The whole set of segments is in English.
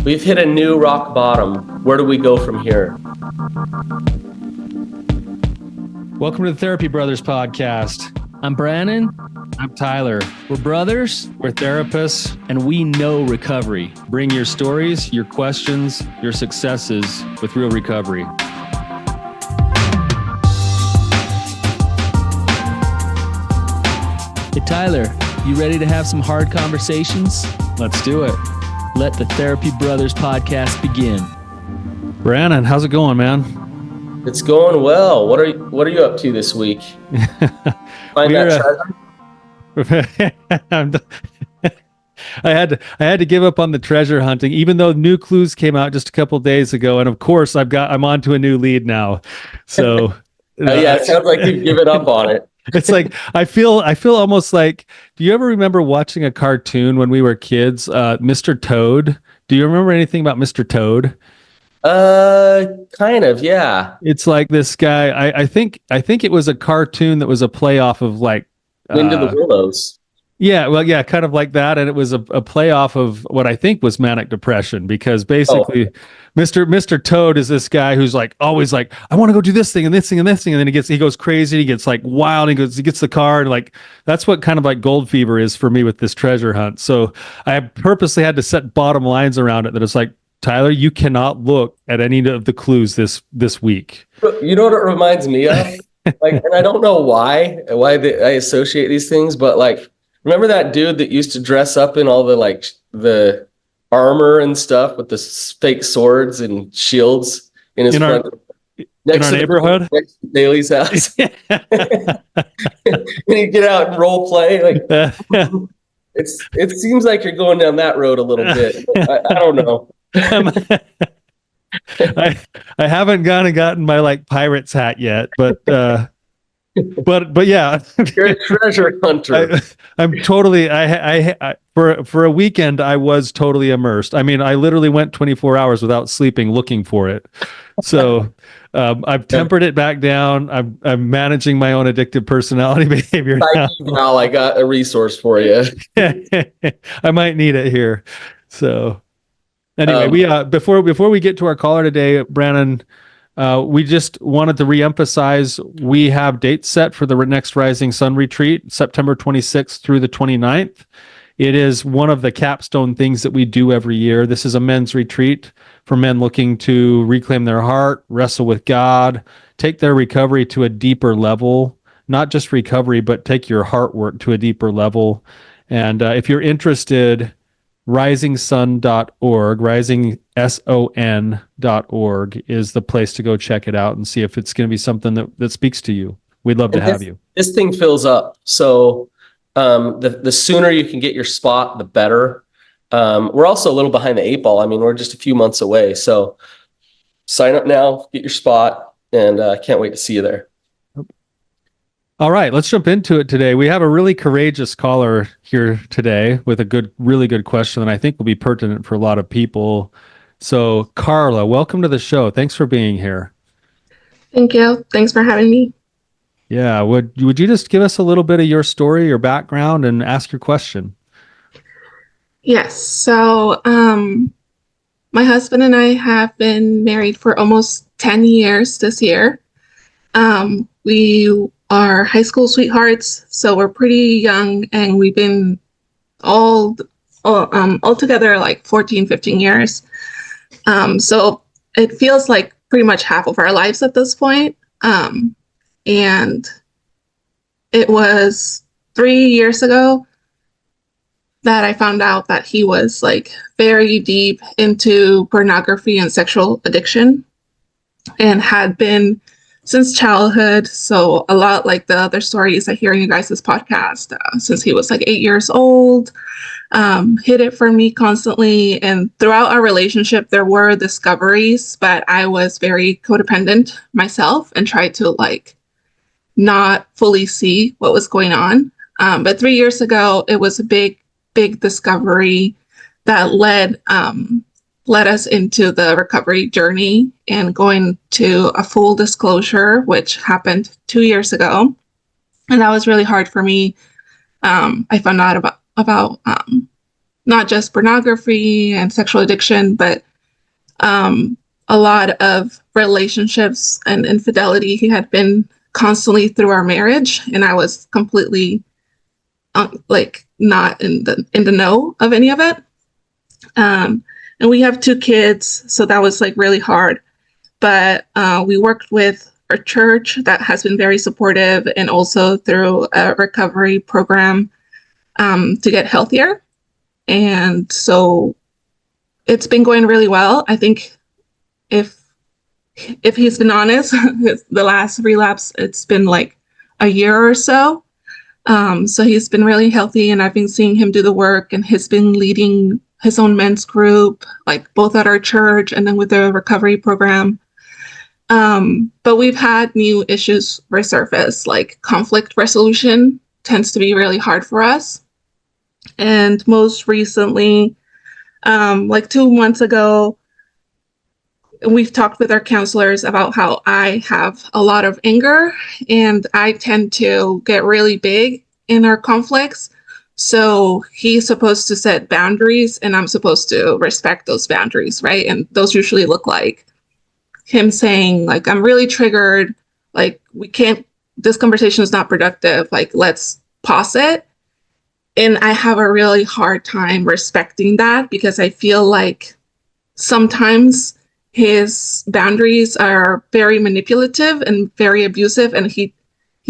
We've hit a new rock bottom. Where do we go from here? Welcome to the Therapy Brothers podcast. I'm Brannon. I'm Tyler. We're brothers, we're therapists, and we know recovery. Bring your stories, your questions, your successes with real recovery. Hey, Tyler, you ready to have some hard conversations? Let's do it. Let the Therapy Brothers podcast begin. Brannon, how's it going, man? It's going well. What are you up to this week? Find that treasure? I had to give up on the treasure hunting, even though new clues came out just a couple of days ago, and of course I'm on to a new lead now. So yeah, it sounds like you've given up on it. It's like I feel almost like. Do you ever remember watching a cartoon when we were kids, Mr. Toad? Do you remember anything about Mr. Toad? Kind of, yeah. It's like this guy. I think it was a cartoon that was a play off of like Wind of the Willows. Yeah, well, yeah, kind of like that, and it was a play off of what I think was manic depression, because basically, Mr. Toad is this guy who's like always like, I want to go do this thing and this thing and this thing, and then he goes crazy, he gets like wild, he gets the car, and like that's what kind of like gold fever is for me with this treasure hunt. So I purposely had to set bottom lines around it that it's like, Tyler, you cannot look at any of the clues this week. You know what it reminds me of? Like, and I don't know why I associate these things, but like, remember that dude that used to dress up in all the armor and stuff with the fake swords and shields in his front in our neighborhood, next to Bailey's house? And you get out and role play. Like it seems like you're going down that road a little bit. I don't know. I haven't gone and gotten my like pirate's hat yet, but yeah, you're a treasure hunter. I'm totally. I for a weekend I was totally immersed. I mean, I literally went 24 hours without sleeping looking for it. So I've tempered it back down. I'm managing my own addictive personality behavior now. I got a resource for you. I might need it here. So anyway, we before we get to our caller today, Brannon. We just wanted to reemphasize we have dates set for the next Rising Sun Retreat, September 26th through the 29th. It is one of the capstone things that we do every year. This is a men's retreat for men looking to reclaim their heart, wrestle with God, take their recovery to a deeper level, not just recovery, but take your heart work to a deeper level. And if you're interested, risingsun.org, risingson.org is the place to go check it out and see if it's going to be something that speaks to you. We'd love to have you. This thing fills up. So the sooner you can get your spot, the better. We're also a little behind the eight ball. I mean, we're just a few months away. So sign up now, get your spot, and can't wait to see you there. All right, let's jump into it today. We have a really courageous caller here today with a really good question that I think will be pertinent for a lot of people. So, Karla, welcome to the show. Thanks for being here. Thank you. Thanks for having me. Yeah, would you just give us a little bit of your story, your background, and ask your question? Yes. So, my husband and I have been married for almost 10 years this year. We are high school sweethearts, so we're pretty young, and we've been all together like 14, 15 years. So it feels like pretty much half of our lives at this point. And it was 3 years ago that I found out that he was like very deep into pornography and sexual addiction, and had been since childhood. So a lot like the other stories I hear in you guys' podcast, since he was like 8 years old, hid it from me constantly. And throughout our relationship, there were discoveries, but I was very codependent myself and tried to like not fully see what was going on. But 3 years ago, it was a big discovery that led us into the recovery journey and going to a full disclosure, which happened 2 years ago. And that was really hard for me. I found out about not just pornography and sexual addiction, but a lot of relationships and infidelity. He had been constantly through our marriage, and I was completely like not in the know of any of it. And we have 2 kids, so that was like really hard. But we worked with our church that has been very supportive, and also through a recovery program to get healthier. And so it's been going really well. I think if he's been honest, the last relapse, it's been like a year or so. So he's been really healthy, and I've been seeing him do the work, and he's been leading his own men's group, like both at our church and then with the recovery program. But we've had new issues resurface, like conflict resolution tends to be really hard for us. And most recently, like 2 months ago, we've talked with our counselors about how I have a lot of anger, and I tend to get really big in our conflicts. So he's supposed to set boundaries, and I'm supposed to respect those boundaries, right? And those usually look like him saying, like, I'm really triggered, like, this conversation is not productive, like, let's pause it. And I have a really hard time respecting that, because I feel like sometimes his boundaries are very manipulative and very abusive, and he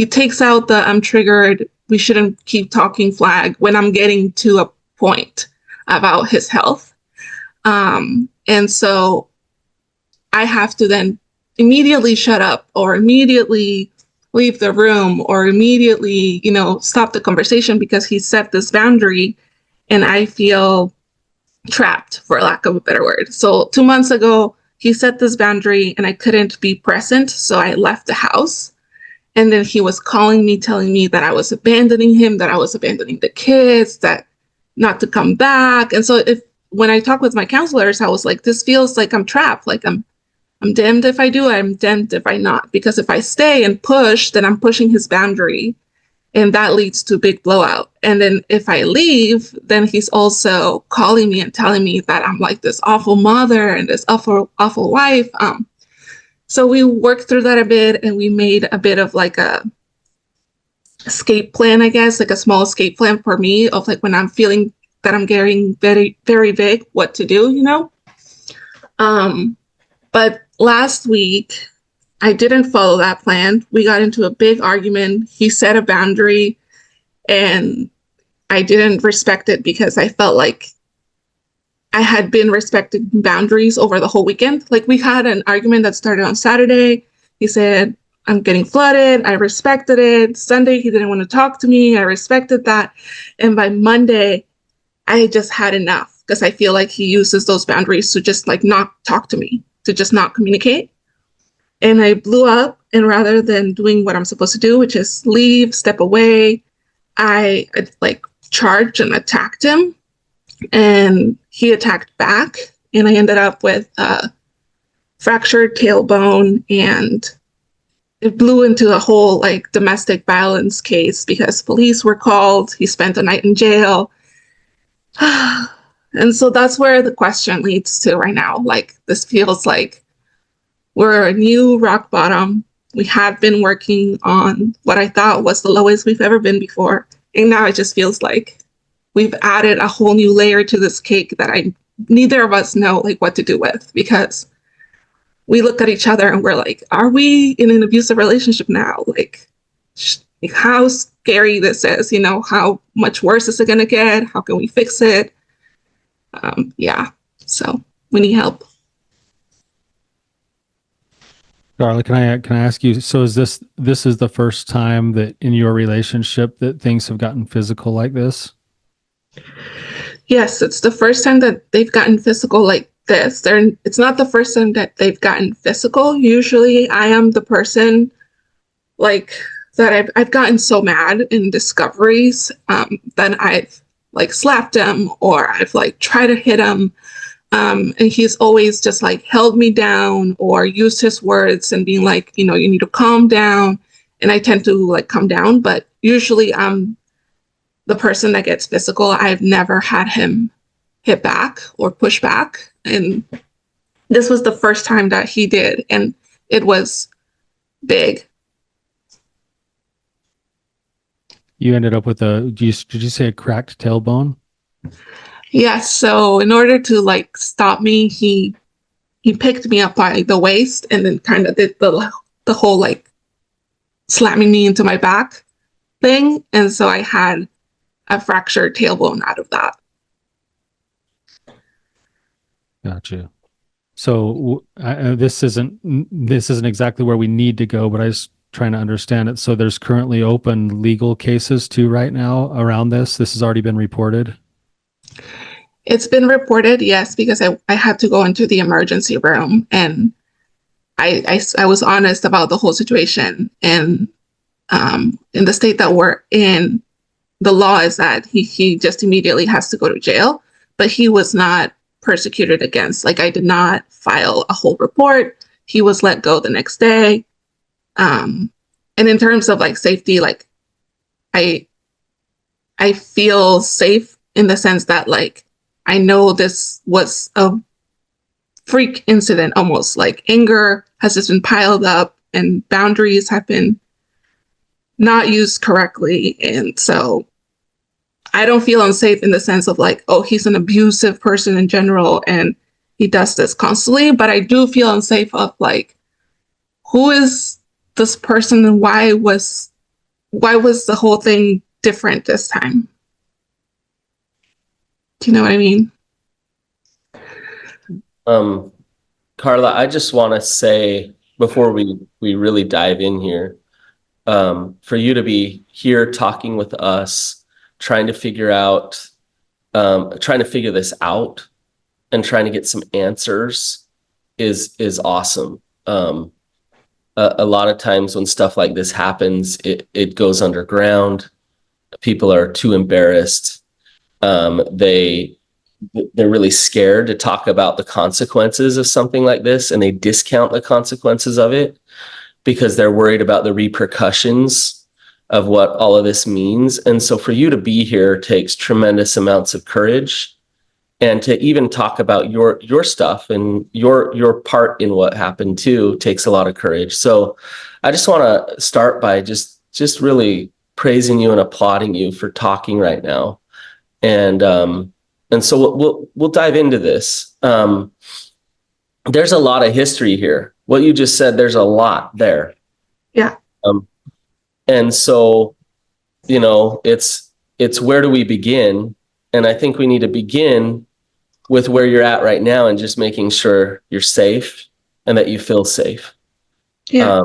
takes out the I'm triggered, we shouldn't keep talking flag when I'm getting to a point about his health. And so I have to then immediately shut up, or immediately leave the room, or immediately, stop the conversation, because he set this boundary and I feel trapped, for lack of a better word. So 2 months ago, he set this boundary and I couldn't be present. So I left the house. And then he was calling me, telling me that I was abandoning him, that I was abandoning the kids, that not to come back. And so when I talked with my counselors, I was like, this feels like I'm trapped. Like I'm damned if I do, I'm damned if I not. Because if I stay and push, then I'm pushing his boundary, and that leads to a big blowout. And then if I leave, then he's also calling me and telling me that I'm like this awful mother and this awful wife. So we worked through that a bit, and we made a bit of like a escape plan, I guess, like a small escape plan for me of like when I'm feeling that I'm getting very, very big, what to do, But last week, I didn't follow that plan. We got into a big argument. He set a boundary, and I didn't respect it because I felt like I had been respecting boundaries over the whole weekend. Like, we had an argument that started on Saturday. He said, I'm getting flooded. I respected it. Sunday, he didn't want to talk to me. I respected that. And by Monday, I just had enough, because I feel like he uses those boundaries to just like not talk to me, to just not communicate. And I blew up, and rather than doing what I'm supposed to do, which is leave, step away, I like charged and attacked him, and he attacked back, and I ended up with a fractured tailbone, and it blew into a whole like domestic violence case because police were called. He spent the night in jail. And so that's where the question leads to right now. Like, this feels like we're a new rock bottom. We had been working on what I thought was the lowest we've ever been before. And now it just feels like we've added a whole new layer to this cake that neither of us know like what to do with, because we look at each other and we're like, are we in an abusive relationship now? Like how scary this is, how much worse is it going to get? How can we fix it? So we need help. Karla, can I ask you, so is this is the first time that in your relationship that things have gotten physical like this? Yes, it's the first time that they've gotten physical like this. It's not the first time that they've gotten physical. Usually I am the person like that I've gotten so mad in discoveries that I've like slapped him, or I've like tried to hit him. And he's always just like held me down or used his words and being like, you need to calm down. And I tend to like calm down, but usually I'm the person that gets physical. I've never had him hit back or push back. And this was the first time that he did, and it was big. You ended up with did you say a cracked tailbone? Yes. So in order to like stop me, he picked me up by the waist and then kind of did the whole like slamming me into my back thing. And so I had a fractured tailbone out of that. Gotcha. So this isn't exactly where we need to go, but I was trying to understand it. So there's currently open legal cases too right now around this. This has already been reported. It's been reported, yes, because I had to go into the emergency room, and I was honest about the whole situation. And in the state that we're in, the law is that he just immediately has to go to jail, but he was not persecuted against. Like, I did not file a whole report. He was let go the next day. And in terms of like safety, like I feel safe in the sense that like I know this was a freak incident, almost like anger has just been piled up and boundaries have been not used correctly. And so I don't feel unsafe in the sense of like, oh, he's an abusive person in general and he does this constantly. But I do feel unsafe of like, who is this person and why was the whole thing different this time? Do you know what I mean? Karla, I just want to say before we really dive in here, for you to be here talking with us, trying to figure this out and trying to get some answers is awesome. A lot of times when stuff like this happens, it goes underground. People are too embarrassed. They're really scared to talk about the consequences of something like this, and they discount the consequences of it because they're worried about the repercussions of what all of this means. And so for you to be here takes tremendous amounts of courage, and to even talk about your stuff and your part in what happened too takes a lot of courage. So I just want to start by just really praising you and applauding you for talking right now. And so we'll dive into this. There's a lot of history here. What you just said, there's a lot there. Yeah. And so, it's where do we begin? And I think we need to begin with where you're at right now and just making sure you're safe and that you feel safe. Yeah.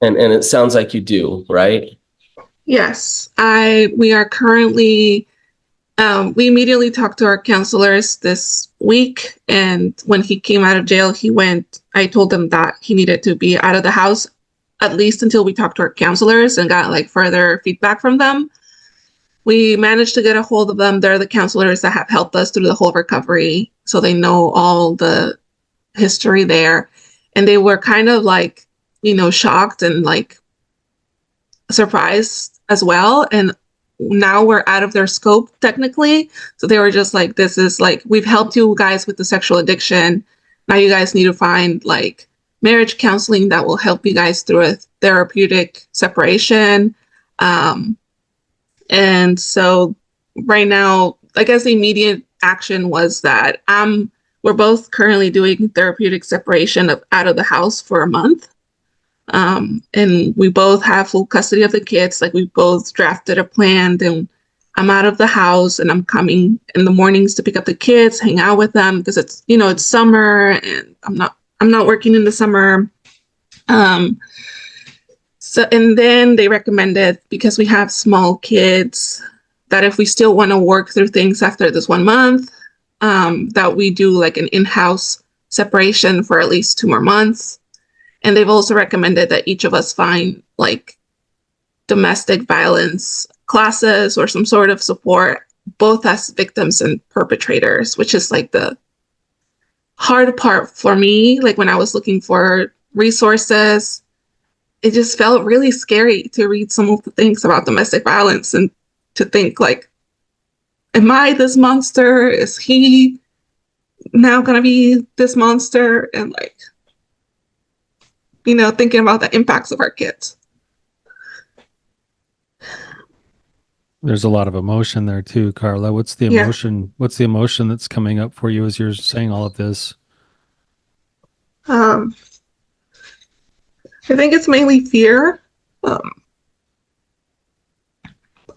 And it sounds like you do, right? Yes. We are currently, we immediately talked to our counselors this week. And when he came out of jail, I told him that he needed to be out of the house at least until we talked to our counselors and got like further feedback from them. We managed to get a hold of them. They're the counselors that have helped us through the whole recovery. So they know all the history there. And they were kind of like, shocked and like surprised as well. And now we're out of their scope technically. So they were just like, this is like, we've helped you guys with the sexual addiction. Now you guys need to find like marriage counseling that will help you guys through a therapeutic separation. And so right now, I guess the immediate action was that we're both currently doing therapeutic separation out of the house for a month. And we both have full custody of the kids. Like, we both drafted a plan, and I'm out of the house and I'm coming in the mornings to pick up the kids, hang out with them because it's summer and I'm not working in the summer. So, and then they recommended, because we have small kids, that if we still want to work through things after this 1 month, that we do like an in-house separation for at least 2 more months. And they've also recommended that each of us find like domestic violence classes or some sort of support, both as victims and perpetrators, which is like the hard part for me. Like, when I was looking for resources, it just felt really scary to read some of the things about domestic violence and to think like, am I this monster? Is he now going to be this monster? And like, thinking about the impacts of our kids. There's a lot of emotion there too, Karla. What's the emotion? Yeah. What's the emotion that's coming up for you as you're saying all of this? I think it's mainly fear.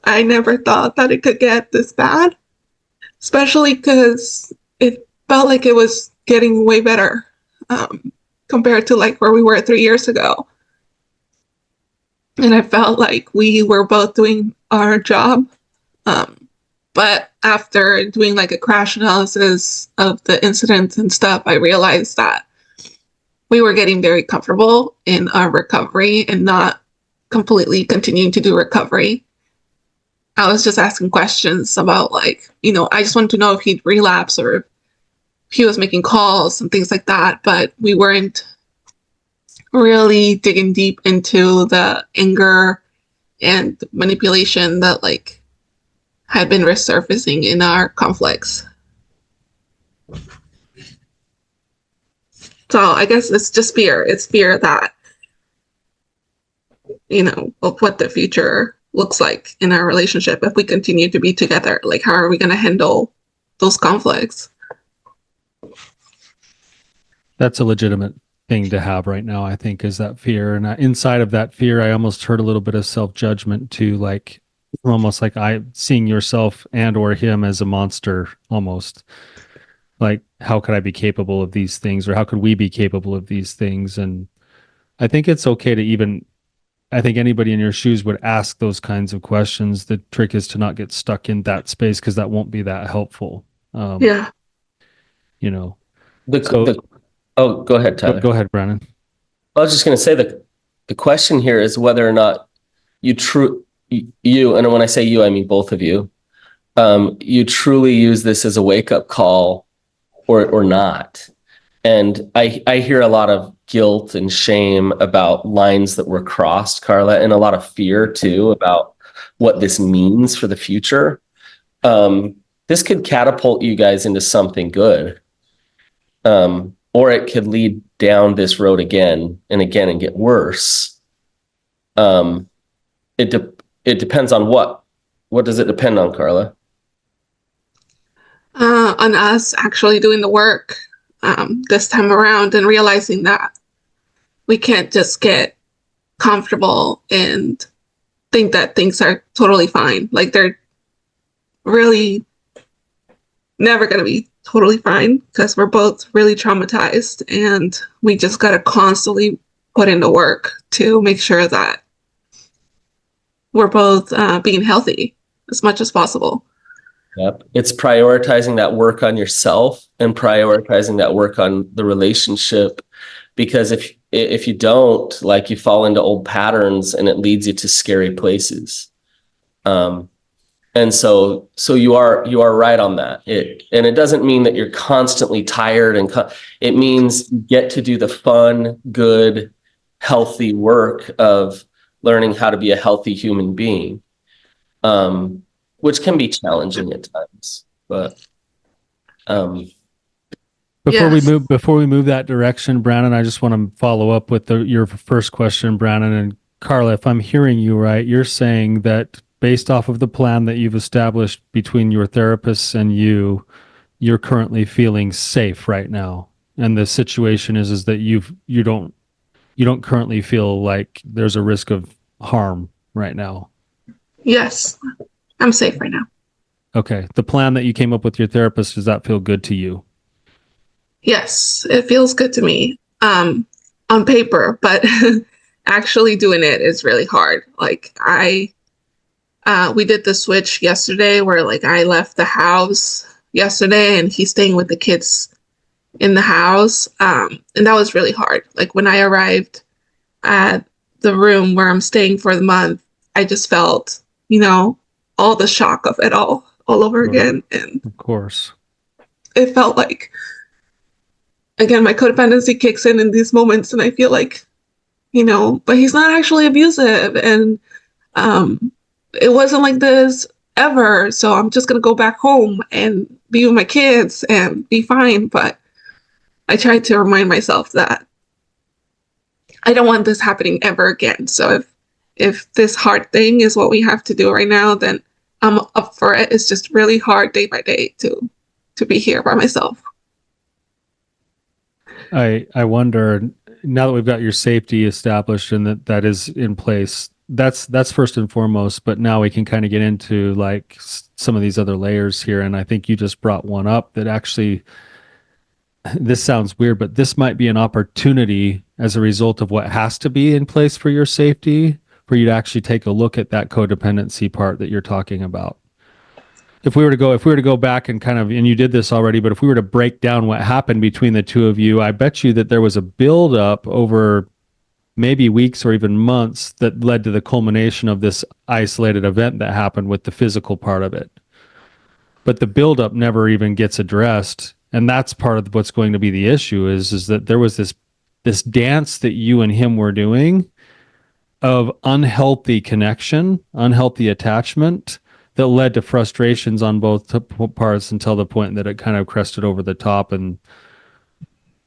I never thought that it could get this bad, especially because it felt like it was getting way better compared to like where we were 3 years ago. And I felt like we were both doing our job. But after doing like a crash analysis of the incidents and stuff, I realized that we were getting very comfortable in our recovery and not completely continuing to do recovery. I was just asking questions about like, I just wanted to know if he'd relapse or if he was making calls and things like that. But we weren't really digging deep into the anger and manipulation that like had been resurfacing in our conflicts. So I guess it's just fear. It's fear that, of what the future looks like in our relationship if we continue to be together. Like, how are we going to handle those conflicts? That's a legitimate thing to have right now, I think, is that fear. And inside of that fear, I almost heard a little bit of self-judgment too, like almost like I seeing yourself and or him as a monster, almost like, how could I be capable of these things, or how could we be capable of these things? And I think it's okay to I think anybody in your shoes would ask those kinds of questions. The trick is to not get stuck in that space, because that won't be that helpful. Yeah. Oh, go ahead, Tyler. Go ahead, Brannon. I was just going to say that the question here is whether or not you, and when I say you, I mean both of you, you truly use this as a wake-up call or not. And I hear a lot of guilt and shame about lines that were crossed, Karla, and a lot of fear too about what this means for the future. This could catapult you guys into something good. Or it could lead down this road again and again and get worse. It depends on what. What does it depend on, Karla? On us actually doing the work this time around and realizing that we can't just get comfortable and think that things are totally fine. Like, they're really never going to be totally fine because we're both really traumatized, and we just got to constantly put in the work to make sure that we're both being healthy as much as possible. Yep. It's prioritizing that work on yourself and prioritizing that work on the relationship, because if you don't, like, you fall into old patterns and it leads you to scary places. And so you are right on that. And it doesn't mean that you're constantly tired, and it means you get to do the fun, good, healthy work of learning how to be a healthy human being, which can be challenging at times. But before we move that direction, Brannon, I just want to follow up with your first question, Brannon. And Karla, if I'm hearing you right, you're saying that based off of the plan that you've established between your therapists and you're currently feeling safe right now. And the situation is that you don't currently feel like there's a risk of harm right now. Yes, I'm safe right now. Okay. The plan that you came up with your therapist, does that feel good to you? Yes, it feels good to me on paper, but actually doing it is really hard. Like, we did the switch yesterday where like I left the house yesterday and he's staying with the kids in the house. And that was really hard. Like, when I arrived at the room where I'm staying for the month, I just felt, all the shock of it all over again. And of course, it felt like, again, my codependency kicks in these moments, and I feel like, but he's not actually abusive. And it wasn't like this ever. So I'm just going to go back home and be with my kids and be fine. But I tried to remind myself that I don't want this happening ever again. So if this hard thing is what we have to do right now, then I'm up for it. It's just really hard day by day to be here by myself. I wonder, now that we've got your safety established and that is in place, that's first and foremost, but now we can kind of get into like some of these other layers here. And I think you just brought one up that actually, this sounds weird, but this might be an opportunity as a result of what has to be in place for your safety, for you to actually take a look at that codependency part that you're talking about. If we were to go back and kind of, and you did this already, but if we were to break down what happened between the two of you, I bet you that there was a buildup over maybe weeks or even months that led to the culmination of this isolated event that happened with the physical part of it. But the buildup never even gets addressed. And that's part of what's going to be the issue is that there was this dance that you and him were doing of unhealthy connection, unhealthy attachment that led to frustrations on both parts until the point that it kind of crested over the top and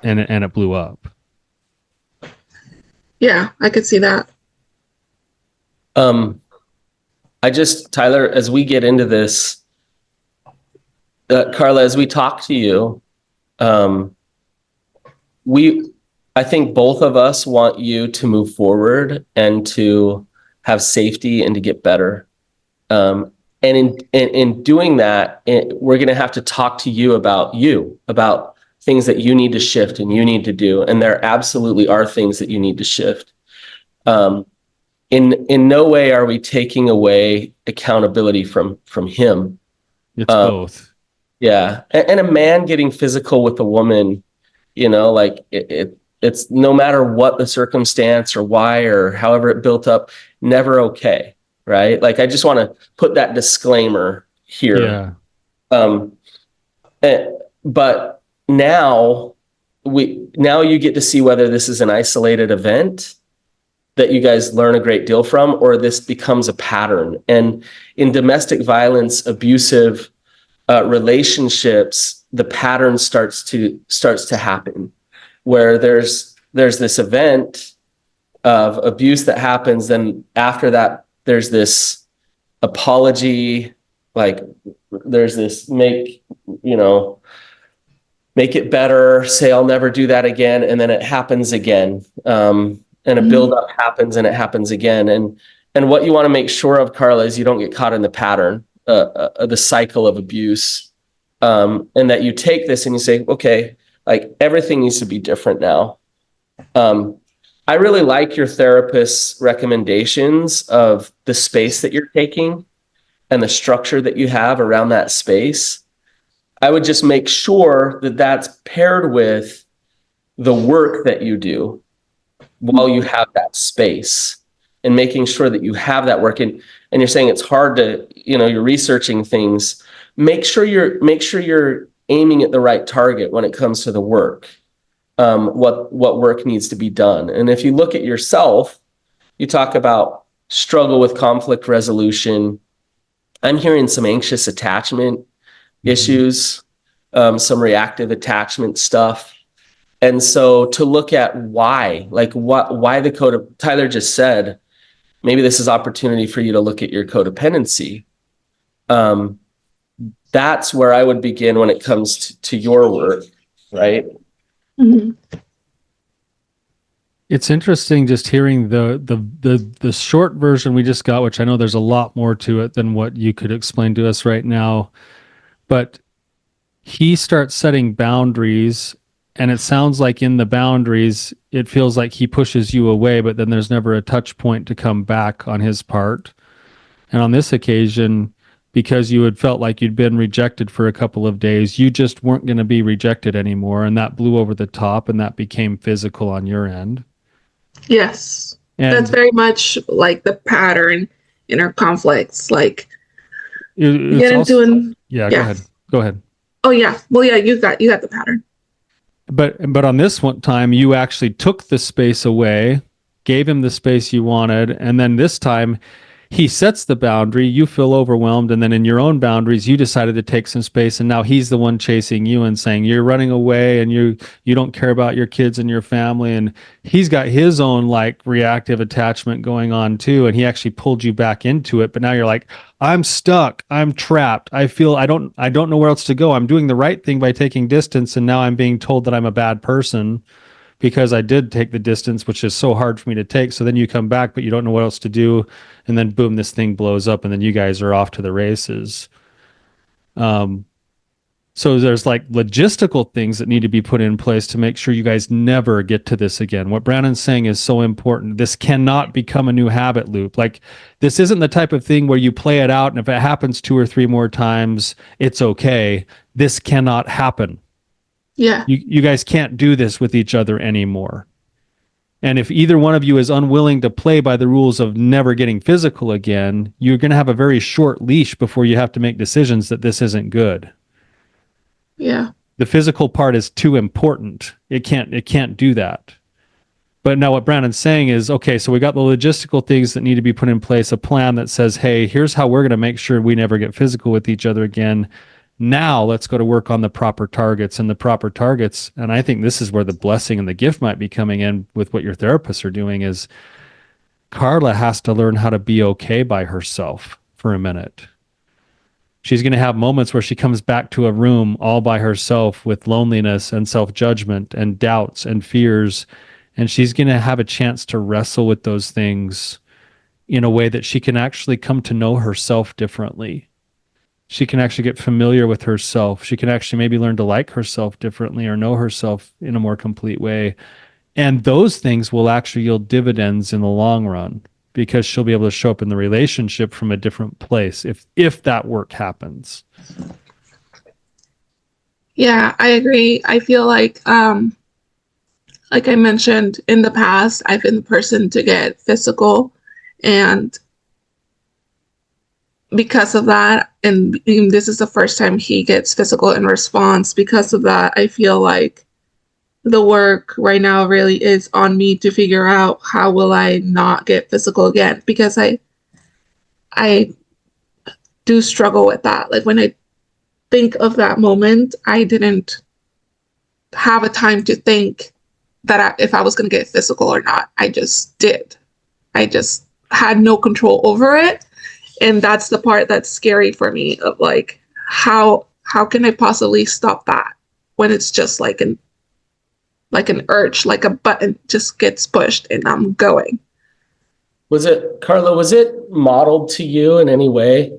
it blew up. Yeah, I could see that. Tyler, as we get into this, Karla, as we talk to you, I think both of us want you to move forward and to have safety and to get better. And in doing that, we're going to have to talk to you about things that you need to shift and you need to do. And there absolutely are things that you need to shift. In no way are we taking away accountability from him. It's both. Yeah. And a man getting physical with a woman, like it's no matter what the circumstance or why or however it built up, never okay. Right. Like, I just want to put that disclaimer here. Yeah. But now you get to see whether this is an isolated event that you guys learn a great deal from, or this becomes a pattern. And in domestic violence, abusive relationships, the pattern starts to happen, where there's this event of abuse that happens, then after that there's this apology, like there's this make it better, say I'll never do that again, and then it happens again, and a buildup happens and it happens again, and what you want to make sure of, Karla, is you don't get caught in the pattern, the cycle of abuse, and that you take this and you say, okay, like everything needs to be different now. I really like your therapist's recommendations of the space that you're taking and the structure that you have around that space. I would just make sure that that's paired with the work that you do while you have that space, and making sure that you have that work. And you're saying it's hard to, you're researching things. Make sure you're aiming at the right target when it comes to the work. What work needs to be done. And if you look at yourself, you talk about struggle with conflict resolution. I'm hearing some anxious attachment issues, some reactive attachment stuff. And so to look at why the code, Tyler just said, maybe this is opportunity for you to look at your codependency. That's where I would begin when it comes to your work, right? Mm-hmm. It's interesting just hearing the short version we just got, which I know there's a lot more to it than what you could explain to us right now. But he starts setting boundaries, and it sounds like in the boundaries, it feels like he pushes you away, but then there's never a touch point to come back on his part. And on this occasion, because you had felt like you'd been rejected for a couple of days, you just weren't going to be rejected anymore. And that blew over the top, and that became physical on your end. Yes. And that's very much like the pattern in our conflicts. Like, yeah, go ahead. Oh yeah. Well, yeah, you got the pattern. But on this one time, you actually took the space away, gave him the space you wanted. And then this time he sets the boundary, you feel overwhelmed, and then in your own boundaries, you decided to take some space, and now he's the one chasing you and saying you're running away and you don't care about your kids and your family, and he's got his own like reactive attachment going on too, and he actually pulled you back into it, but now you're like, I'm stuck, I'm trapped, I feel I don't know where else to go. I'm doing the right thing by taking distance, and now I'm being told that I'm a bad person because I did take the distance, which is so hard for me to take. So then you come back, but you don't know what else to do. And then boom, this thing blows up, and then you guys are off to the races. So there's like logistical things that need to be put in place to make sure you guys never get to this again. What Brannon's saying is so important. This cannot become a new habit loop. Like, this isn't the type of thing where you play it out, and if it happens 2 or 3 more times, it's okay. This cannot happen. Yeah. You guys can't do this with each other anymore. And if either one of you is unwilling to play by the rules of never getting physical again, you're going to have a very short leash before you have to make decisions that this isn't good. Yeah. The physical part is too important. It can't do that. But now what Brannon's saying is, okay, so we got the logistical things that need to be put in place, a plan that says, hey, here's how we're going to make sure we never get physical with each other again. Now let's go to work on the proper targets and the proper targets. And I think this is where the blessing and the gift might be coming in with what your therapists are doing is Karla has to learn how to be okay by herself for a minute. She's going to have moments where she comes back to a room all by herself with loneliness and self-judgment and doubts and fears. And she's going to have a chance to wrestle with those things in a way that she can actually come to know herself differently. She can actually get familiar with herself. She can actually maybe learn to like herself differently or know herself in a more complete way. And those things will actually yield dividends in the long run because she'll be able to show up in the relationship from a different place if that work happens. Yeah, I agree. I feel like I mentioned in the past, I've been the person to get physical, and because of that, and this is the first time he gets physical in response. Because of that, I feel like the work right now really is on me to figure out how will I not get physical again, because I do struggle with that. Like, when I think of that moment, I didn't have a time to think that if I was going to get physical or not. I just did. I just had no control over it. And that's the part that's scary for me, of like, how can I possibly stop that when it's just like an urge, like a button just gets pushed and I'm going. Karla, was it modeled to you in any way?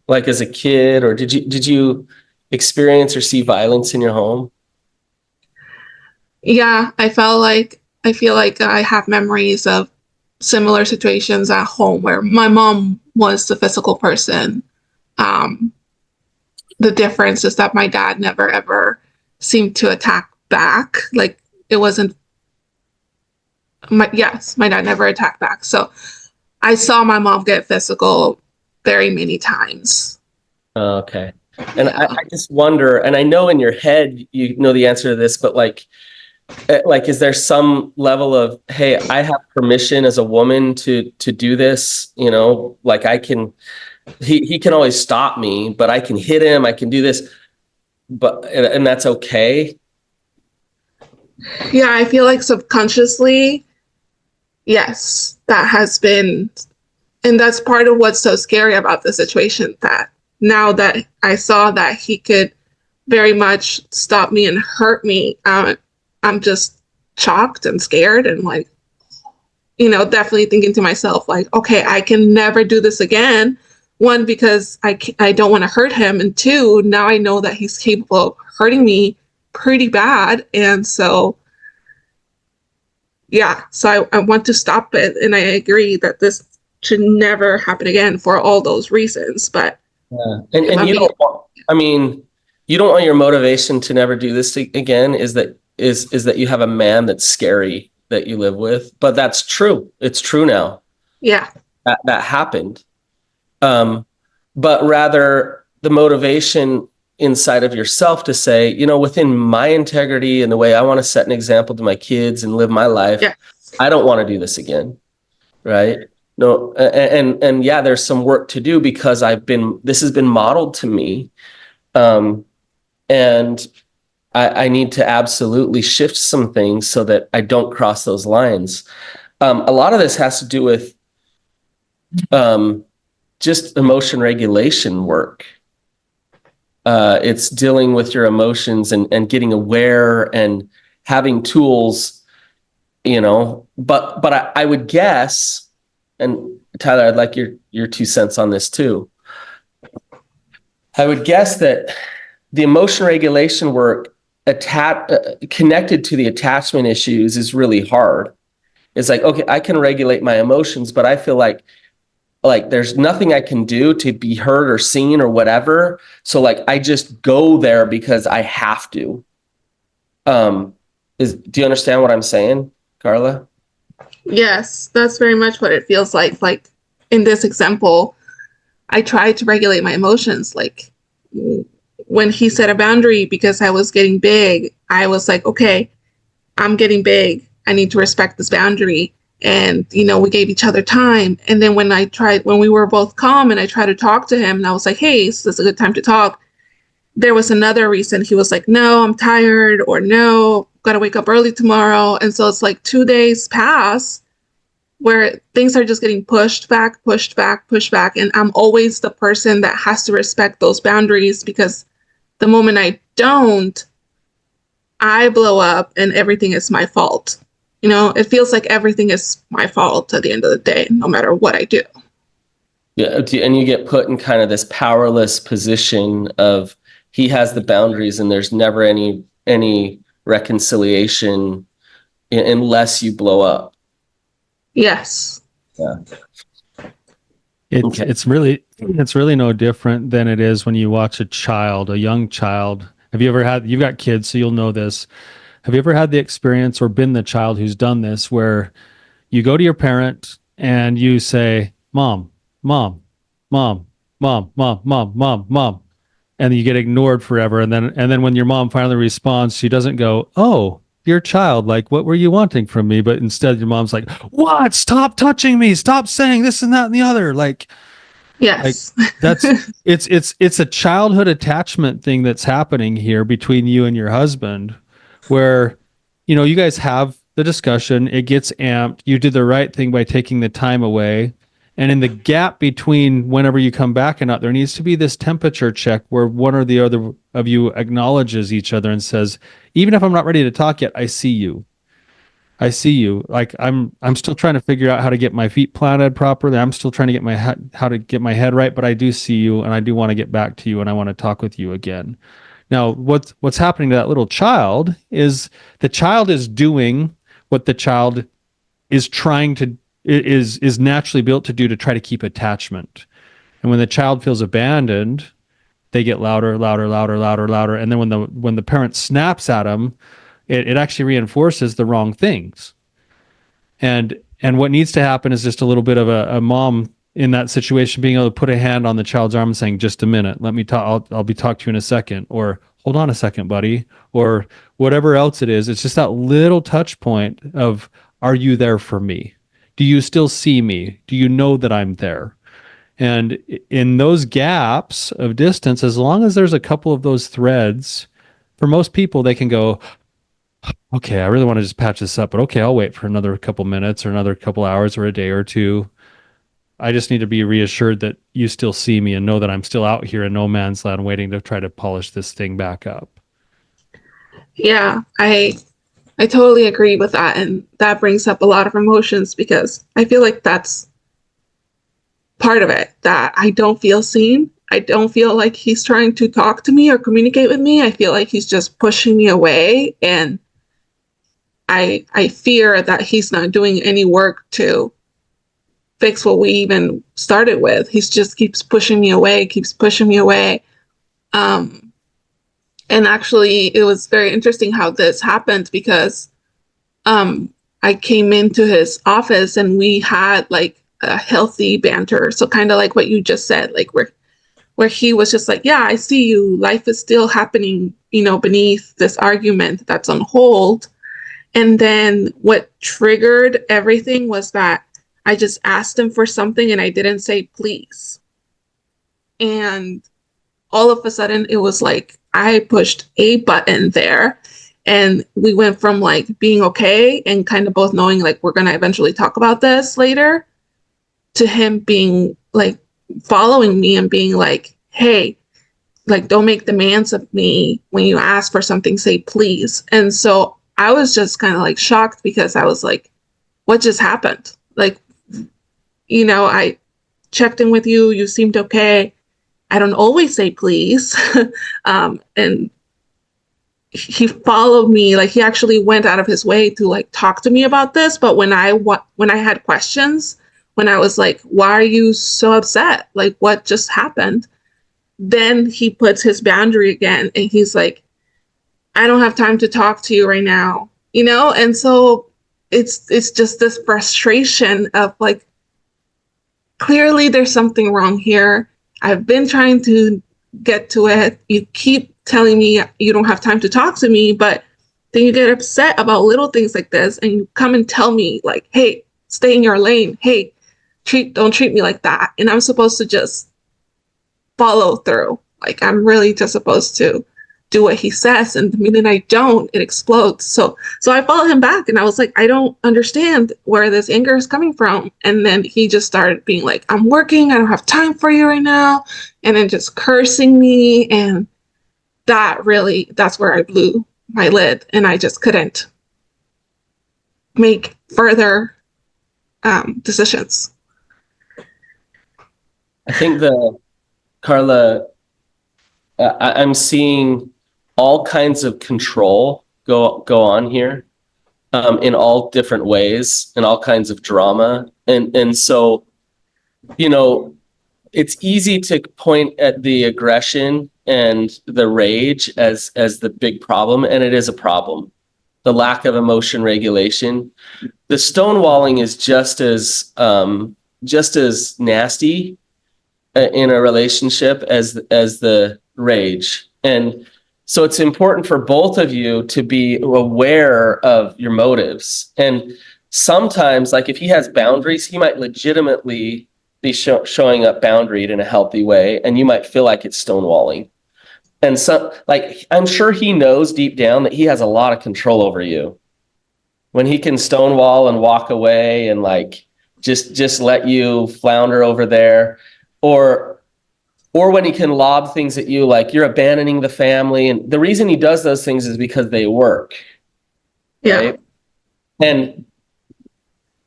Like as a kid, or did you experience or see violence in your home? Yeah, I feel like I have memories of similar situations at home where my mom was the physical person. The difference is that my dad never ever seemed to attack back. Like, it wasn't my dad never attacked back. So I saw my mom get physical very many times. Okay. And I just wonder, and I know in your head you know the answer to this, but like, is there some level of, hey, I have permission as a woman to do this, like he can always stop me, but I can hit him, I can do this, and that's okay. Yeah, I feel like subconsciously, yes, that has been, and that's part of what's so scary about the situation, that now that I saw that he could very much stop me and hurt me, I'm just shocked and scared and like, definitely thinking to myself, like, okay, I can never do this again. One, because I don't want to hurt him. And two, now I know that he's capable of hurting me pretty bad. And so, yeah, so I want to stop it. And I agree that this should never happen again for all those reasons. But yeah. And you don't want your motivation to never do this again is that you have a man that's scary that you live with. But that's true. It's true now. Yeah. That happened. But rather the motivation inside of yourself to say, within my integrity and the way I want to set an example to my kids and live my life, yeah. I don't want to do this again. Right. No, and yeah, there's some work to do because this has been modeled to me. And I need to absolutely shift some things so that I don't cross those lines. A lot of this has to do with just emotion regulation work. It's dealing with your emotions and getting aware and having tools, but I would guess, and Tyler, I'd like your 2 cents on this too. I would guess that the emotion regulation work connected to the attachment issues is really hard. It's like, okay, I can regulate my emotions, but I feel like there's nothing I can do to be heard or seen or whatever. So like I just go there because I have to. Do you understand what I'm saying, Karla? Yes, that's very much what it feels like. Like in this example, I tried to regulate my emotions. Like when he set a boundary because I was getting big, I was like, okay, I'm getting big. I need to respect this boundary. And, we gave each other time. And then when we were both calm and I tried to talk to him and I was like, hey, is this a good time to talk? There was another reason. He was like, no, I'm tired, or no, gotta wake up early tomorrow. And so it's like 2 days pass where things are just getting pushed back. And I'm always the person that has to respect those boundaries, because the moment I don't, I blow up and everything is my fault. It feels like everything is my fault at the end of the day, no matter what I do. Yeah, and you get put in kind of this powerless position of he has the boundaries and there's never any reconciliation unless you blow up. Yes. Yeah. It's really no different than it is when you watch a young child. You've got kids, so you'll know this. Have you ever had the experience or been the child who's done this, where you go to your parent and you say, mom, mom, mom, mom, mom, mom, mom, mom, and you get ignored forever. And then when your mom finally responds, she doesn't go, oh, dear child, like, what were you wanting from me? But instead your mom's like, what? Stop touching me. Stop saying this and that and the other. Yes. It's a childhood attachment thing that's happening here between you and your husband, where, you guys have the discussion, it gets amped. You did the right thing by taking the time away. And in the gap between whenever you come back and not, there needs to be this temperature check where one or the other of you acknowledges each other and says, even if I'm not ready to talk yet, I see you. I see you. Like I'm still trying to figure out how to get my feet planted properly. I'm still trying to get how to get my head right, but I do see you and I do want to get back to you and I want to talk with you again. Now, what's happening to that little child is the child is doing what the child is trying to is naturally built to do, to try to keep attachment. And when the child feels abandoned, they get louder, louder, louder, louder, louder. And then when the parent snaps at them, it actually reinforces the wrong things. And what needs to happen is just a little bit of a mom in that situation being able to put a hand on the child's arm and saying, just a minute, let me talk. I'll be talking to you in a second, or hold on a second, buddy, or whatever else it is. It's just that little touch point of, are you there for me? Do you still see me? Do you know that I'm there? And in those gaps of distance, as long as there's a couple of those threads, for most people, they can go, okay, I really want to just patch this up, but okay, I'll wait for another couple minutes or another couple hours or a day or two. I just need to be reassured that you still see me and know that I'm still out here in no man's land waiting to try to polish this thing back up. Yeah, I totally agree with that. And that brings up a lot of emotions, because I feel like that's part of it, that I don't feel seen. I don't feel like he's trying to talk to me or communicate with me. I feel like he's just pushing me away. And I fear that he's not doing any work to fix what we even started with. He just keeps pushing me away. And actually, it was very interesting how this happened, because I came into his office and we had like a healthy banter. So kind of like what you just said, like where he was just like, yeah, I see you. Life is still happening, beneath this argument that's on hold. And then what triggered everything was that I just asked him for something and I didn't say please. And all of a sudden it was like I pushed a button there, and we went from like being okay and kind of both knowing like we're going to eventually talk about this later, to him being like following me and being like, hey, like, don't make demands of me. When you ask for something, say please. And so I was just kind of like shocked, because I was like, what just happened? Like, I checked in with you. You seemed okay. I don't always say please. And he followed me. Like, he actually went out of his way to like talk to me about this. But when I had questions, when I was like, why are you so upset? Like, what just happened? Then he puts his boundary again, and he's like, I don't have time to talk to you right now, And so it's just this frustration of like, clearly there's something wrong here. I've been trying to get to it. You keep telling me you don't have time to talk to me, but then you get upset about little things like this, and you come and tell me like, hey, stay in your lane. Hey, don't treat me like that. And I'm supposed to just follow through. Like, I'm really just supposed to do what he says. And the minute I don't, it explodes. So I followed him back, and I was like, I don't understand where this anger is coming from. And then he just started being like, I'm working. I don't have time for you right now. And then just cursing me. And that's where I blew my lid, and I just couldn't make further decisions. I think Karla, I'm seeing all kinds of control go on here, in all different ways, and all kinds of drama. And so, it's easy to point at the aggression and the rage as the big problem, and it is a problem. The lack of emotion regulation. The stonewalling is just as nasty in a relationship as the rage. And so it's important for both of you to be aware of your motives. And sometimes, like, if he has boundaries, he might legitimately be showing up boundaried in a healthy way, and you might feel like it's stonewalling. And so, like, I'm sure he knows deep down that he has a lot of control over you. When he can stonewall and walk away and like just let you flounder over there, or when he can lob things at you like you're abandoning the family. And the reason he does those things is because they work. Yeah. Right? And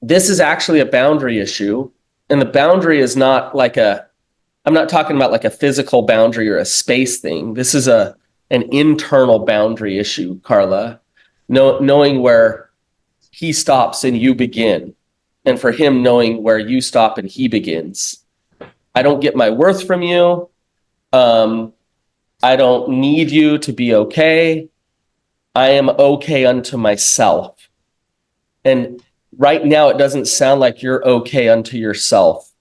this is actually a boundary issue. And the boundary is not like I'm not talking about like a physical boundary or a space thing. This is an internal boundary issue, Karla. Knowing where he stops and you begin. And for him knowing where you stop and he begins. I don't get my worth from you. I don't need you to be okay. I am okay unto myself. And right now, it doesn't sound like you're okay unto yourself,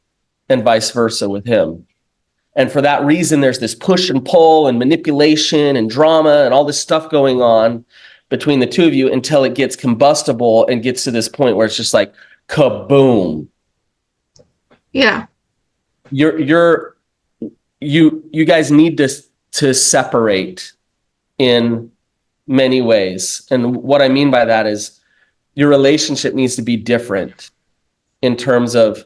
and vice versa with him. And for that reason, there's this push and pull and manipulation and drama and all this stuff going on between the two of you until it gets combustible and gets to this point where it's just like kaboom. Yeah. You guys need to separate in many ways. And what I mean by that is your relationship needs to be different in terms of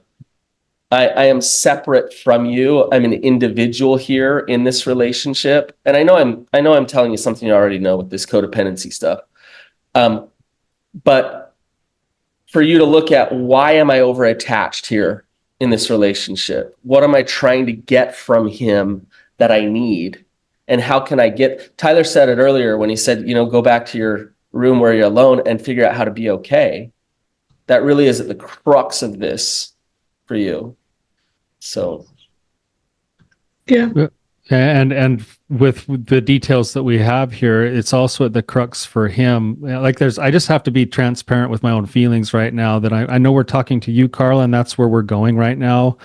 I am separate from you. I'm an individual here in this relationship. And I know I'm telling you something you already know with this codependency stuff. But for you to look at, why am I over attached here in this relationship? What am I trying to get from him that I need? And how can I Tyler said it earlier when he said, go back to your room where you're alone and figure out how to be okay. That really is at the crux of this for you. So. Yeah. And with the details that we have here, it's also at the crux for him. Like I just have to be transparent with my own feelings right now, that I know we're talking to you, Karla, and that's where we're going right now.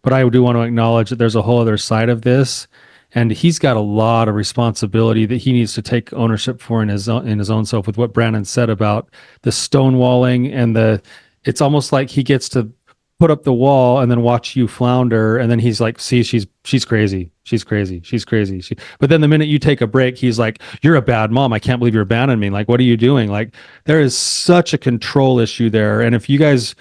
But I do want to acknowledge that there's a whole other side of this, and he's got a lot of responsibility that he needs to take ownership for in his own self, with what Brannon said about the stonewalling and it's almost like he gets to put up the wall and then watch you flounder. And then he's like, see, she's crazy. She's crazy. She's crazy. But then the minute you take a break, he's like, you're a bad mom. I can't believe you're abandoning me. Like, what are you doing? Like, there is such a control issue there. And if you guys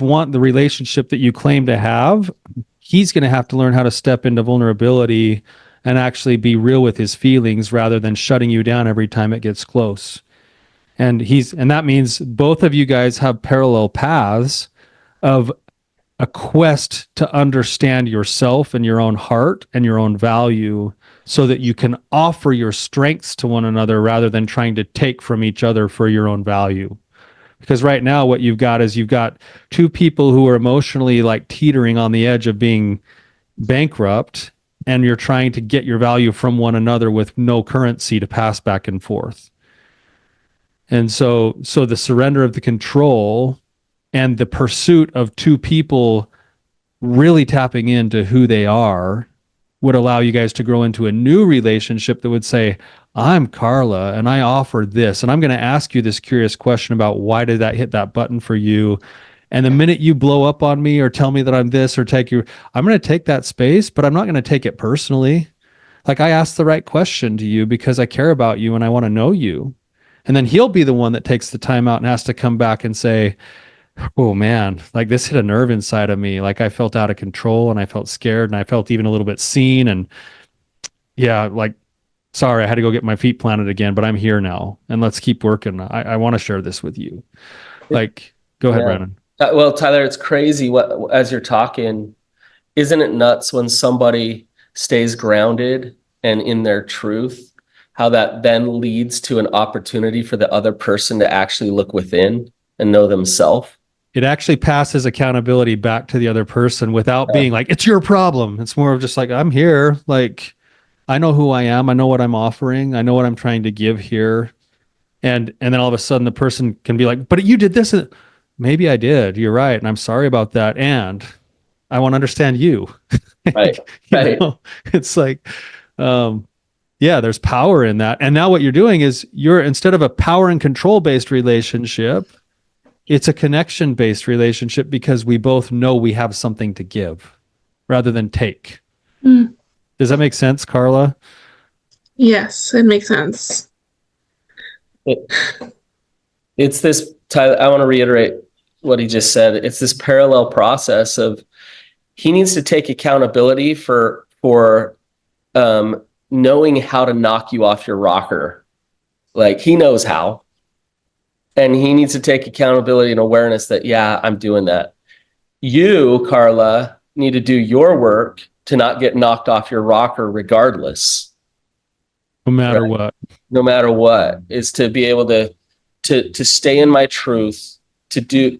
want the relationship that you claim to have, he's going to have to learn how to step into vulnerability and actually be real with his feelings rather than shutting you down every time it gets close. And that means both of you guys have parallel paths of a quest to understand yourself and your own heart and your own value so that you can offer your strengths to one another rather than trying to take from each other for your own value. Because right now what you've got is you've got two people who are emotionally like teetering on the edge of being bankrupt, and you're trying to get your value from one another with no currency to pass back and forth. And so the surrender of the control and the pursuit of two people really tapping into who they are would allow you guys to grow into a new relationship that would say, I'm Karla and I offer this. And I'm going to ask you this curious question about why did that hit that button for you? And the minute you blow up on me or tell me that I'm this or take you, I'm going to take that space, but I'm not going to take it personally. Like, I asked the right question to you because I care about you and I want to know you. And then he'll be the one that takes the time out and has to come back and say, oh man, like this hit a nerve inside of me. Like I felt out of control and I felt scared and I felt even a little bit seen. And yeah, like, sorry, I had to go get my feet planted again, but I'm here now and let's keep working. I want to share this with you. Like, go ahead, Brannon. Well, Tyler, it's crazy what, as you're talking, isn't it nuts when somebody stays grounded and in their truth, how that then leads to an opportunity for the other person to actually look within and know themselves? It actually passes accountability back to the other person without being like, it's your problem. It's more of just like, I'm here. Like, I know who I am. I know what I'm offering. I know what I'm trying to give here. And then all of a sudden the person can be like, but you did this. Maybe I did. You're right. And I'm sorry about that. And I want to understand you. Right. You know? It's like, yeah, there's power in that. And now what you're doing is instead of a power and control based relationship, it's a connection based relationship because we both know we have something to give rather than take. Mm. Does that make sense, Karla? Yes, it makes sense. It's this, Tyler, I want to reiterate what he just said. It's this parallel process of he needs to take accountability for knowing how to knock you off your rocker. Like he knows how. And he needs to take accountability and awareness that, yeah, I'm doing that. You, Karla, need to do your work to not get knocked off your rocker regardless. No matter what. No matter what, is to be able to stay in my truth, to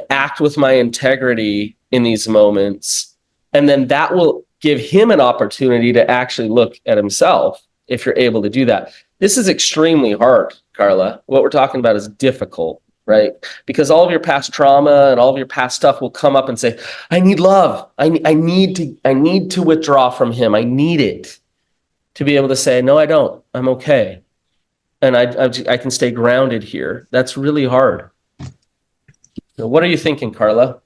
act with my integrity in these moments. And then that will give him an opportunity to actually look at himself if you're able to do that. This is extremely hard, Karla. What we're talking about is difficult, right? Because all of your past trauma and all of your past stuff will come up and say, I need love. I need to withdraw from him. I need it to be able to say, no, I don't. I'm okay. And I can stay grounded here. That's really hard. So what are you thinking, Karla?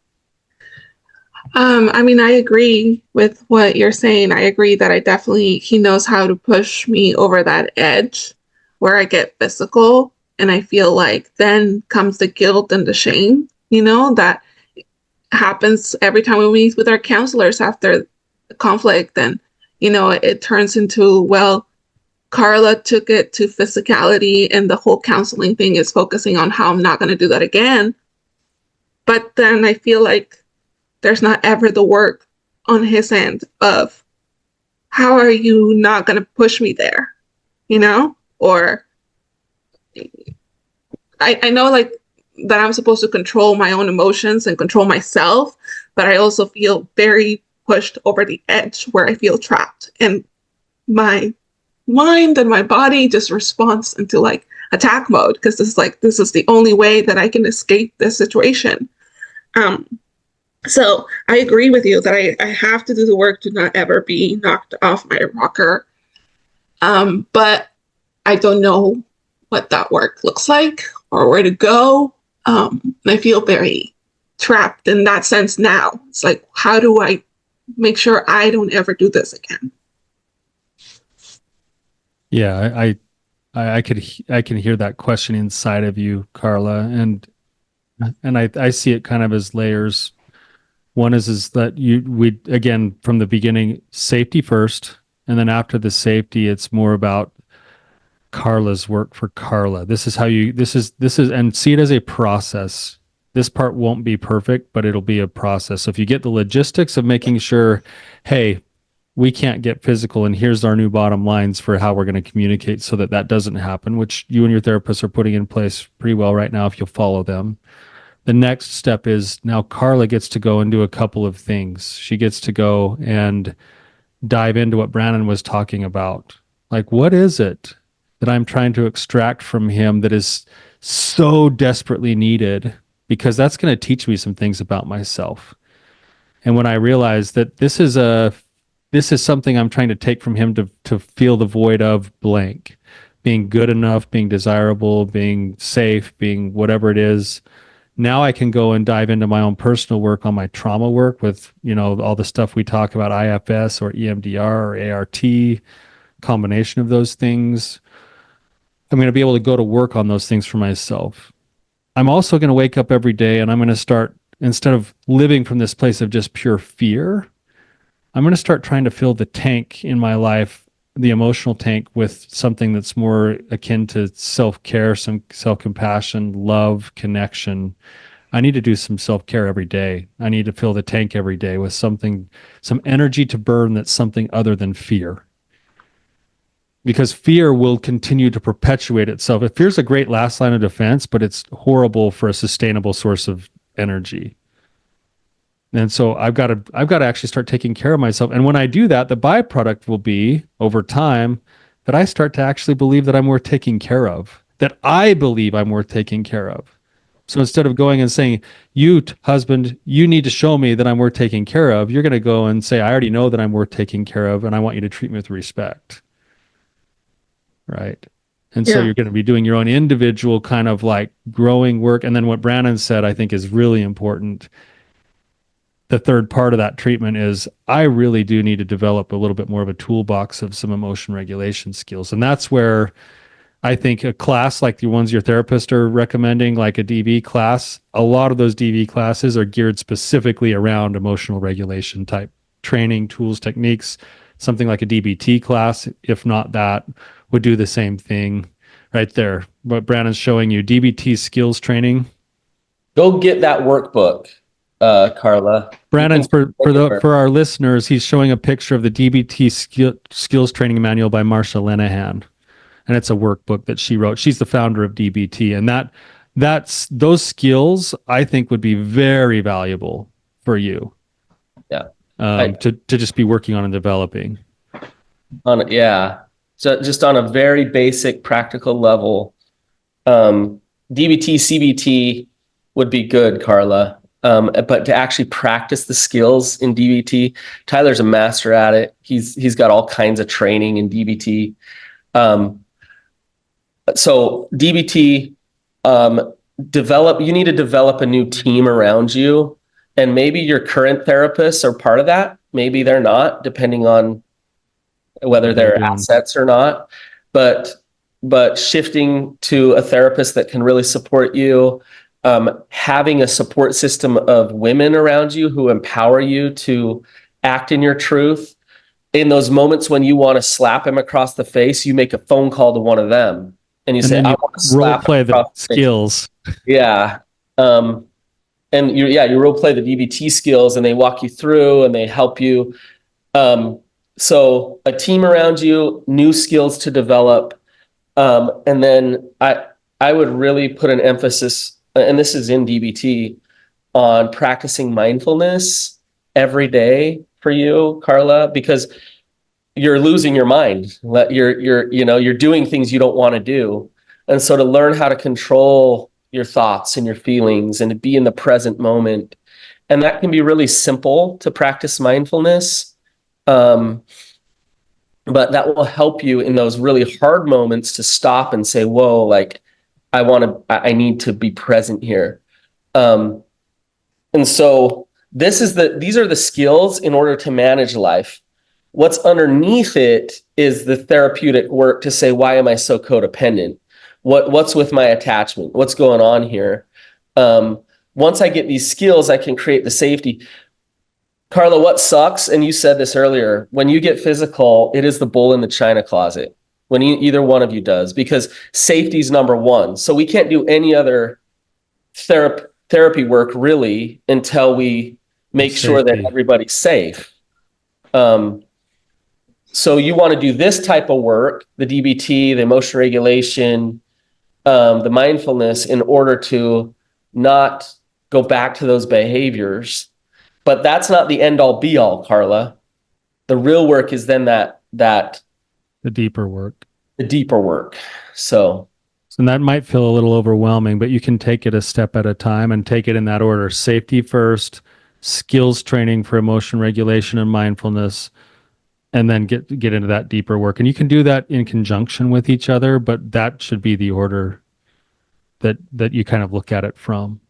I mean, I agree with what you're saying. I agree that he knows how to push me over that edge where I get physical. And I feel like then comes the guilt and the shame, that happens every time we meet with our counselors after the conflict. And, it turns into, well, Karla took it to physicality and the whole counseling thing is focusing on how I'm not going to do that again. But then I feel like there's not ever the work on his end of how are you not going to push me there, or I know like that I'm supposed to control my own emotions and control myself, but I also feel very pushed over the edge where I feel trapped and my mind and my body just responds into like attack mode because this is the only way that I can escape this situation. So I agree with you that I have to do the work to not ever be knocked off my rocker. But I don't know what that work looks like or where to go. I feel very trapped in that sense now. It's like, how do I make sure I don't ever do this again? Yeah, I can hear that question inside of you, Karla, and I see it kind of as layers. One is that we again from the beginning safety first, and then after the safety, it's more about Karla's work for Karla. This is how you this is and see it as a process. This part won't be perfect, but it'll be a process. So if you get the logistics of making sure, hey, we can't get physical, and here's our new bottom lines for how we're going to communicate so that that doesn't happen, which you and your therapist are putting in place pretty well right now if you'll follow them. The next step is now Karla gets to go and do a couple of things. She gets to go and dive into what Brannon was talking about. Like, what is it that I'm trying to extract from him that is so desperately needed? Because that's going to teach me some things about myself. And when I realized that this is something I'm trying to take from him to feel the void of blank, being good enough, being desirable, being safe, being whatever it is. Now I can go and dive into my own personal work on my trauma work with, all the stuff we talk about, IFS or EMDR or ART, combination of those things. I'm going to be able to go to work on those things for myself. I'm also going to wake up every day and I'm going to start, instead of living from this place of just pure fear, I'm going to start trying to fill the tank in my life, the emotional tank, with something that's more akin to self-care, some self-compassion, love, connection. I need to do some self-care every day. I need to fill the tank every day with something, some energy to burn that's something other than fear. Because fear will continue to perpetuate itself. If fear's a great last line of defense, but it's horrible for a sustainable source of energy. And so I've got to actually start taking care of myself. And when I do that, the byproduct will be over time that I start to actually believe that I'm worth taking care of, that I believe I'm worth taking care of. So instead of going and saying, you husband, you need to show me that I'm worth taking care of, you're going to go and say, I already know that I'm worth taking care of, and I want you to treat me with respect. Right. And so you're going to be doing your own individual kind of like growing work. And then what Brannon said, I think is really important. The third part of that treatment is I really do need to develop a little bit more of a toolbox of some emotion regulation skills. And that's where I think a class like the ones your therapist are recommending, like a DV class, a lot of those DV classes are geared specifically around emotional regulation type training, tools, techniques. Something like a DBT class, if not that, would do the same thing right there. What Brannon's showing you, DBT skills training. Go get that workbook, Karla. Brannon's for our listeners, he's showing a picture of the DBT skills training manual by Marsha Linehan. And it's a workbook that she wrote. She's the founder of DBT. And that's those skills I think would be very valuable for you. Yeah. To just be working on and developing. So just on a very basic practical level, DBT, CBT would be good, Karla. But to actually practice the skills in DBT, Tyler's a master at it. He's got all kinds of training in DBT. So DBT, you need to develop a new team around you. And maybe your current therapists are part of that. Maybe they're not, depending on whether they're assets or not. But shifting to a therapist that can really support you, having a support system of women around you who empower you to act in your truth. In those moments when you want to slap him across the face, you make a phone call to one of them and you say, I want to slap role play the skills. Yeah. And you role play the DBT skills and they walk you through and they help you. So a team around you, new skills to develop. And then I would really put an emphasis, and this is in DBT, on practicing mindfulness every day for you, Karla, because you're losing your mind. You're doing things you don't want to do. And so to learn how to control your thoughts and your feelings and to be in the present moment. And that can be really simple to practice mindfulness. But that will help you in those really hard moments to stop and say, whoa, like I need to be present here. And so these are the skills in order to manage life. What's underneath it is the therapeutic work to say, why am I so codependent? What's with my attachment? What's going on here? Once I get these skills, I can create the safety. Karla, what sucks, and you said this earlier, when you get physical, it is the bull in the china closet, when either one of you does, because safety is number one. So we can't do any other therapy work really until we make sure that everybody's safe. So you want to do this type of work, the DBT, the emotion regulation, the mindfulness, in order to not go back to those behaviors. But that's not the end all be all, Karla. The real work is then the deeper work. The deeper work. So that might feel a little overwhelming, but you can take it a step at a time and take it in that order. Safety first, skills training for emotion regulation and mindfulness, and then get into that deeper work. And you can do that in conjunction with each other, but that should be the order that you kind of look at it from.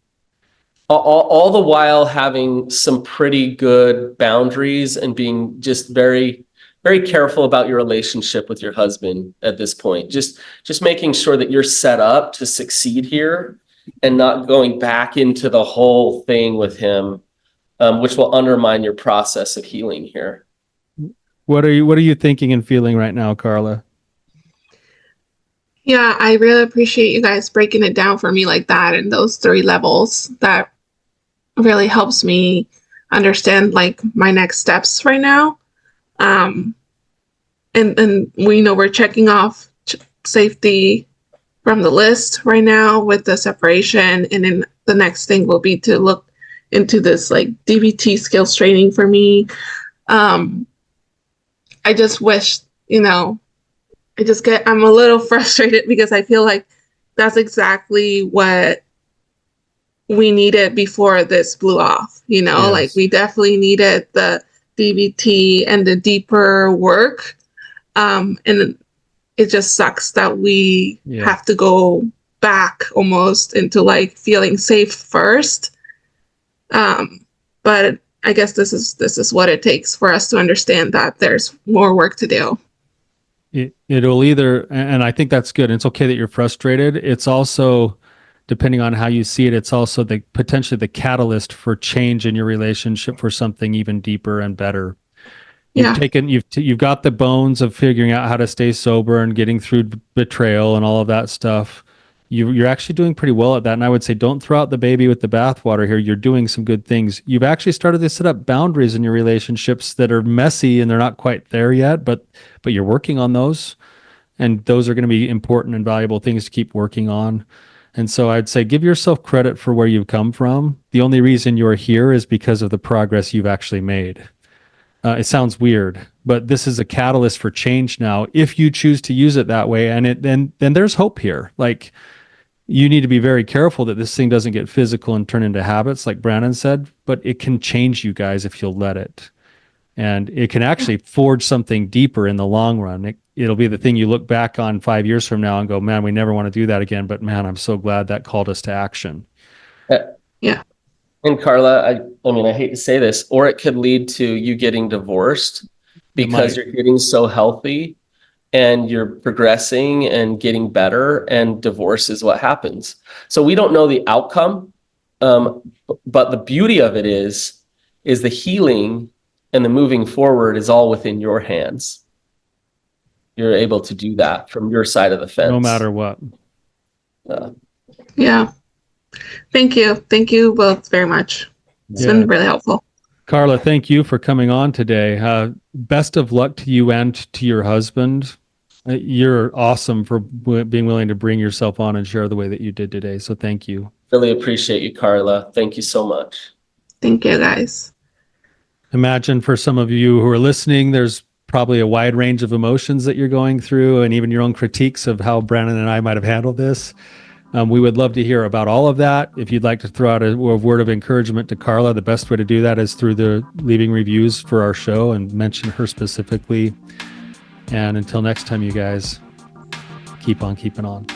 All the while having some pretty good boundaries and being just very, very careful about your relationship with your husband at this point. Just making sure that you're set up to succeed here and not going back into the whole thing with him, which will undermine your process of healing here. What are you thinking and feeling right now, Karla? Yeah, I really appreciate you guys breaking it down for me like that in those 3 levels. That really helps me understand like my next steps right now. And we know we're checking off safety from the list right now with the separation. And then the next thing will be to look into this like DBT skills training for me. I just wish, I'm a little frustrated because I feel like that's exactly what we needed before this blew off, Yes. Like we definitely needed the DBT and the deeper work. And it just sucks that we have to go back almost into like feeling safe first. But I guess this is what it takes for us to understand that there's more work to do. It'll either, and I think that's good. It's okay that you're frustrated. It's also, depending on how you see it, it's also potentially the catalyst for change in your relationship for something even deeper and better. You've got the bones of figuring out how to stay sober and getting through betrayal and all of that stuff. You're actually doing pretty well at that. And I would say, don't throw out the baby with the bathwater here. You're doing some good things. You've actually started to set up boundaries in your relationships that are messy and they're not quite there yet, but you're working on those. And those are going to be important and valuable things to keep working on. And so I'd say give yourself credit for where you've come from. The only reason you're here is because of the progress you've actually made. It sounds weird, but this is a catalyst for change now. If you choose to use it that way, and then there's hope here. Like, you need to be very careful that this thing doesn't get physical and turn into habits, like Brannon said, but it can change you guys if you'll let it. And it can actually forge something deeper in the long run. It'll be the thing you look back on 5 years from now and go, man, we never want to do that again. But man, I'm so glad that called us to action. Yeah. And Karla, I hate to say this, or it could lead to you getting divorced because you're getting so healthy and you're progressing and getting better, and divorce is what happens. So we don't know the outcome, but the beauty of it is the healing and the moving forward is all within your hands. You're able to do that from your side of the fence. No matter what. Yeah. Thank you. Thank you both very much. It's been really helpful. Karla, thank you for coming on today. Best of luck to you and to your husband. You're awesome for being willing to bring yourself on and share the way that you did today. So thank you. Really appreciate you, Karla. Thank you so much. Thank you, guys. Imagine for some of you who are listening, there's probably a wide range of emotions that you're going through and even your own critiques of how Brannon and I might have handled this. We would love to hear about all of that. If you'd like to throw out a word of encouragement to Karla, the best way to do that is through the leaving reviews for our show and mention her specifically. And until next time, you guys, keep on keeping on.